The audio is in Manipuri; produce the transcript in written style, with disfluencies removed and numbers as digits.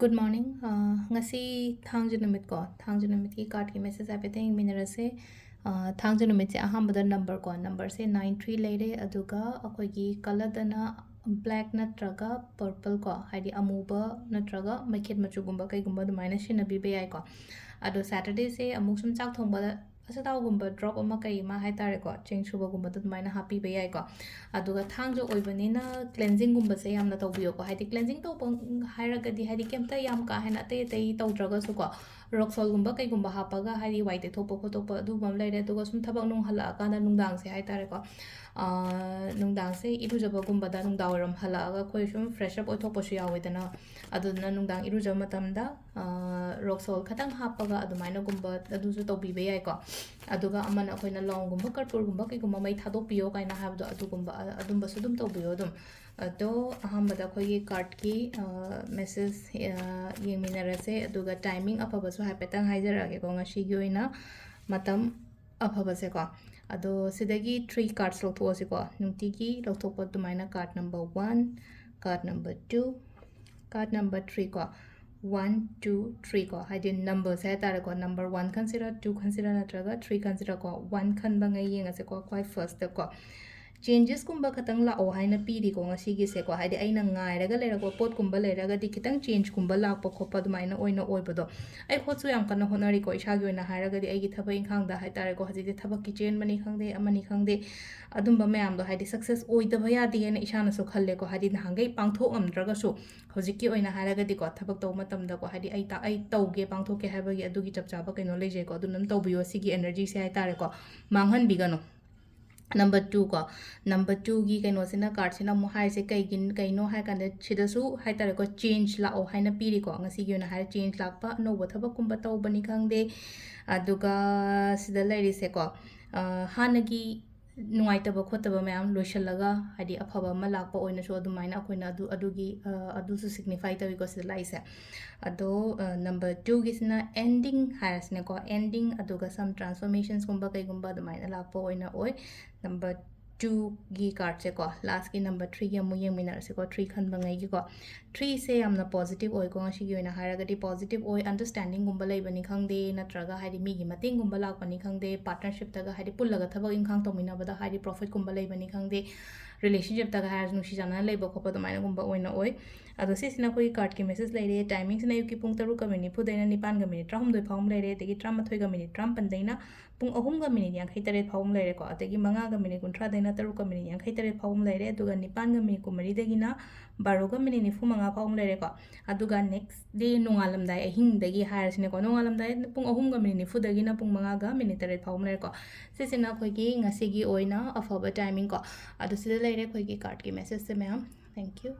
Good morning. Ngasi thangju numit ko thangju numit ki card ki message ape thing minera se thangju numit se ahambada number se 93 leire aduga akoi gi color dana black natraga purple ko haidi amuba natraga maket machu gumba kai gumba dumaina shina bi be ai ko ado Saturday se amuk sum chak thongba asatawgumba drop ama kai ma hai tare ko cheng shuba gumba tu maina happy be ai ko aduga thangjo oibanina cleansing gumba se yamna tawbiyo ko haidi cleansing to hairaga di haidi kemta yam ka hena te te tawdraga su ko rock salt gumba kai gumba hapaga haidi white te thopa khotopa du bam leire aduga sum thabak nung hala ka na nungdang se hai tare ko nungdang se irujaba gumba da nungdaw ram hala ga khoi sum fresh up oithok pasu yawedana aduna nungdang irujaba matamda rock salt khatang hapaga adumaina gumba adusu tawbibe yai ko aduga amana akoina long gumba karpur gumba kai gumba mai thadok piyo kaina habdo adugumba adumba sudum tawbiyo dum ado ahambada khoi card ki message yengminarase aduga timing afaba su hapetang haijarage ko ngashi gi oina matam afaba se ko ado sidagi 3 cards lokthose ko nungti gi lokthokpa dumaina card number 1 card number 2 card number 3 ko 1 2 3 ko haidi number se tare ko number 1 consider 2 consider natraga 3 consider ko 1 khan bangai yenga se ko kwai first ko changes kumba khatang la o haina piri ko ngasi gi se ko haidi aina ngai raga lera ko pot kumba lera ga di kitang change kumba la po khopa dumaina oina oibodo ai khotsu yam kana honari ko isa gi oina hairaga di ai gi thaba inkhang da hai tare ko haji di thaba ki chain mani khangde amani khangde adumba mayam do haidi success oida bhaya di ena isana so khalle ko haidi nahangai pangthok amdraga su hojiki oina hairaga di ko thabak taw matam da ko haidi ai tawge pangthok ke haba gi adugi chapchaba kaino leje ko adunam tawbiyo sigi energy se hai tare ko manghan bigano number 2 ko number 2 gi kaino sina card sina mo hai se kai gin kaino hai kan chida su hai tare ko change la o hai na piri ko ngasi gi na hai change lak pa no ba thaba kumba taw bani khangde aduga sida lairi se ko hanagi nuaitaba khotaba mayam loishalaga hadi afaba ma lakpa oina so adumaina akoina adugi adusu signify tawi ko sida laise ado number 2 gi sina ending harasne ko ending aduga some transformations gumba kai gumba adumaina lakpa oina oi number 2 gi card se ko last gi number 3 gi amu yengminar se ko 3 khan bangai gi ko 3 se amna positive oi ko ngashi gi oina haraga di positive oi understanding gumba lai bani khangde natraga haidi mi gi mating gumba lak bani khangde partnership taga haidi pullaga thabak inkhang tomina bada haidi profit gumba lai bani khangde relationship taga har nushi jana lai ba khopa domaina gumba oina oi ado se sina koi card ki message lai re timing sina yuki pung 3 ka minute pu daina 9 ga minute 3 phawm lai re tegi 13 ga minute 13 daina pung 3 ga minute 58 phawm lai re ko ategi 5 ga minute 30 daina 3 ga minute 58 phawm lai re aduga 9 ga minute 9 dagina 12 ga minute 95 phawm lai re ko aduga next day nongalam dai ahing dagi har sine ko nongalam dai pung 3 ga minute 9 dagina pung 5 ga minute 3 phawm lai ko se sina khoi gi ngasi gi oina afaba timing ko adu sida lai re khoi gi card ki message se ma'am thank you